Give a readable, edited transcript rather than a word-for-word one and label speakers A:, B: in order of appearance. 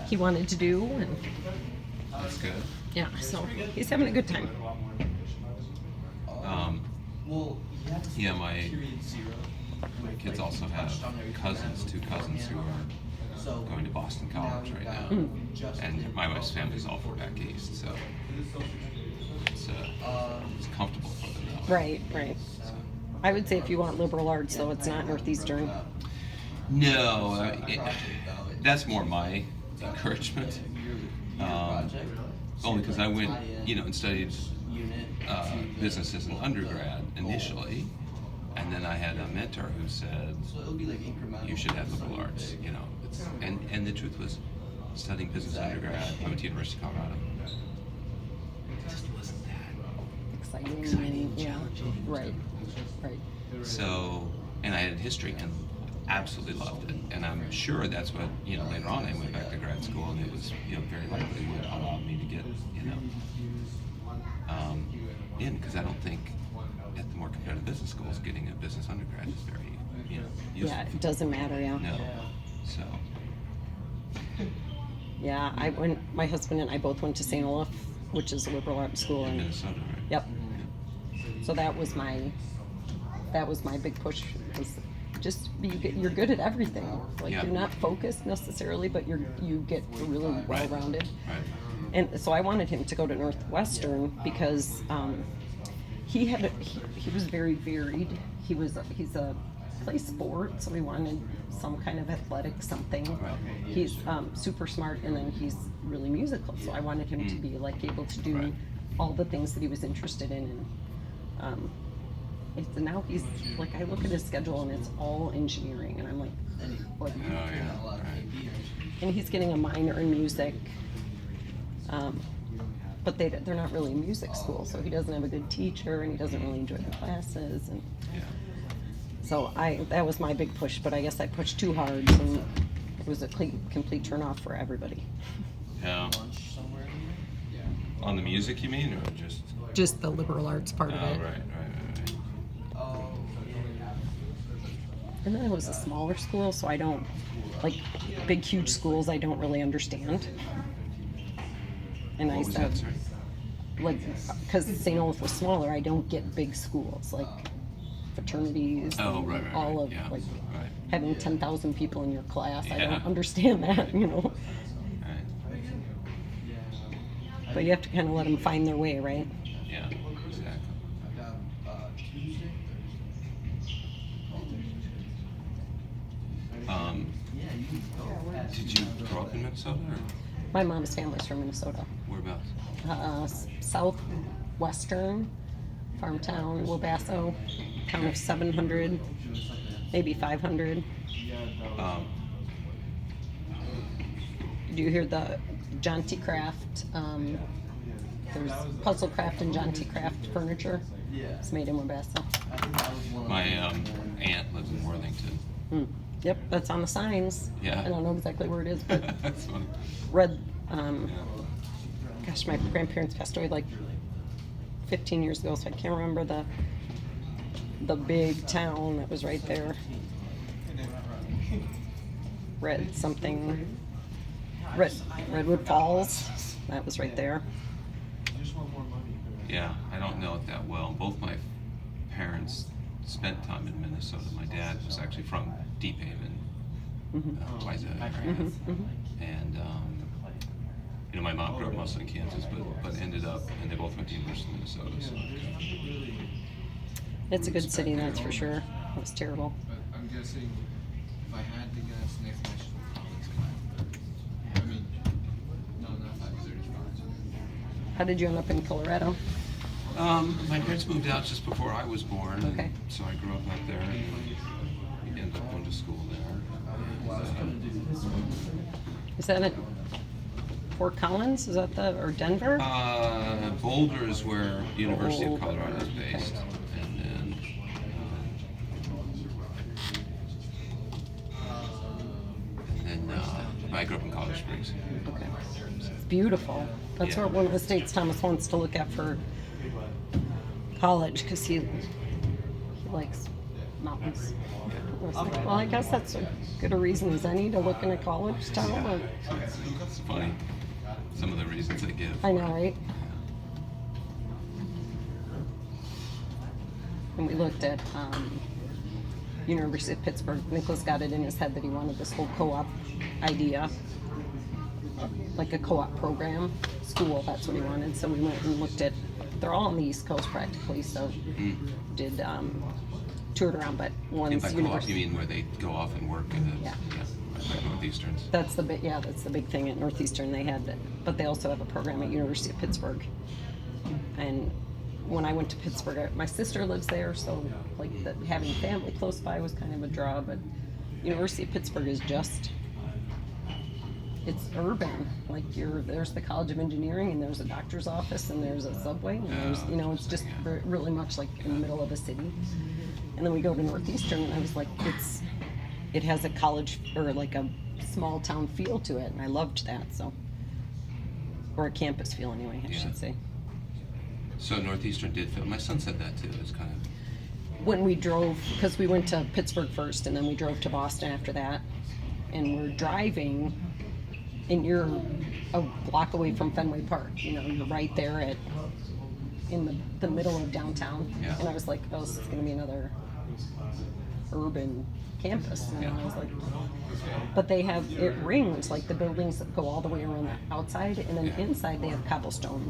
A: he wanted to do, and
B: That's good.
A: yeah, so he's having a good time.
B: Yeah, my kids also have two cousins who are going to Boston College right now, and my wife's family's all from back east, so it's comfortable for them now.
A: Right. I would say if you want liberal arts, though, it's not Northeastern.
B: No, that's more my encouragement. Only because I went, and studied business as an undergrad initially, and then I had a mentor who said, you should have liberal arts, and the truth was, studying business undergrad, I went to University of Colorado. It just wasn't that exciting, challenging.
A: Right.
B: So, and I had history and absolutely loved it, and I'm sure that's what, later on I went back to grad school, and it was, very likely would allow me to get, in, because I don't think at the more competitive business schools getting a business undergrad is very, useful.
A: Yeah, it doesn't matter, yeah.
B: No, so.
A: Yeah, my husband and I both went to St. Olaf, which is a liberal arts school
B: in Minnesota, right?
A: Yep. So that was my big push, was just you're good at everything. You're not focused necessarily, but you get really well rounded.
B: Right.
A: And so I wanted him to go to Northwestern because he was very varied. He's a play sport, so he wanted some kind of athletic something.
B: Right.
A: He's super smart, and then he's really musical. So I wanted him to be able to do all the things that he was interested in. And now he's I look at his schedule and it's all engineering, and I'm like,
B: oh yeah, right.
A: And he's getting a minor in music, but they're not really a music school, so he doesn't have a good teacher, and he doesn't really enjoy the classes, and so that was my big push, but I guess I pushed too hard, and it was a complete turnoff for everybody.
B: Yeah. On the music, you mean, or
A: just the liberal arts part of it?
B: Right.
A: And then it was a smaller school, so I don't big, huge schools. I don't really understand. And
B: what was that, sorry?
A: Because St. Olaf was smaller, I don't get big schools fraternities.
B: Oh, right.
A: All of
B: right.
A: having 10,000 people in your class.
B: Yeah.
A: I don't understand that,
B: Right.
A: But you have to kind of let them find their way, right?
B: Yeah, exactly. Did you grow up in Minnesota? Or?
A: My mom's family's from Minnesota.
B: Whereabouts?
A: Southwestern, farm town, Wabasso, town of 700, maybe 500. Do you hear the John T. Craft? There's Puzzle Craft and John T. Craft furniture. It's made in Wabasso.
B: My aunt lives in Worthington.
A: Yep, that's on the signs.
B: Yeah.
A: I don't know exactly where it is, but
B: That's funny.
A: gosh, my grandparents passed away 15 years ago, so I can't remember the big town that was right there. Redwood Falls. That was right there.
B: Yeah, I don't know it that well. Both my parents spent time in Minnesota. My dad was actually from Deep Haven, Wayzata, right? And my mom grew up mostly in Kansas, but ended up, and they both went to University of Minnesota. So.
A: It's a good city, that's for sure. It was terrible.
C: But I'm guessing if I had to guess, next match is college. I mean, no, not 5:35.
A: How did you end up in Colorado?
B: My parents moved out just before I was born,
A: Okay.
B: and so I grew up out there, and we ended up going to school there.
A: Is that at Fort Collins? Is that or Denver?
B: Boulder is where University of
A: Boulder,
B: Colorado is based,
A: okay.
B: and then I grew up in College Springs.
A: Okay. It's beautiful. That's where one of the states Thomas wants to look at for college, because he likes mountains. I was like, well, I guess that's as good a reason as any to look in a college town. But
B: It's funny. Some of the reasons they give.
A: I know, right? And we looked at University of Pittsburgh. Nicholas got it in his head that he wanted this whole co-op idea, like a co-op program school. That's what he wanted. So we went and looked at. They're all on the East Coast practically. So did toured around, but
B: And
A: one's
B: by co-op,
A: university.
B: you mean where they go off and work in the
A: Yeah.
B: like Northeasterns?
A: That's the big, yeah, that's the big thing at Northeastern. They had, but they also have a program at University of Pittsburgh. And when I went to Pittsburgh, my sister lives there, so like having family close by was kind of a draw. But University of Pittsburgh is just, it's urban. Like there's the College of Engineering, and there's a doctor's office, and there's a subway, and there's, it's just really much like in the middle of a city. And then we go to Northeastern, and I was like, it has a college or like a small town feel to it, and I loved that. So, or a campus feel anyway, I should say.
B: So Northeastern did fit. My son said that too. It's kind of
A: When we drove, because we went to Pittsburgh first, and then we drove to Boston after that, and we're driving, and you're a block away from Fenway Park. You're right there in the middle of downtown.
B: Yeah.
A: And I was like, oh, this is going to be another urban campus. And I was like, but they have, it rings, like the buildings that go all the way around the outside, and then inside they have cobblestones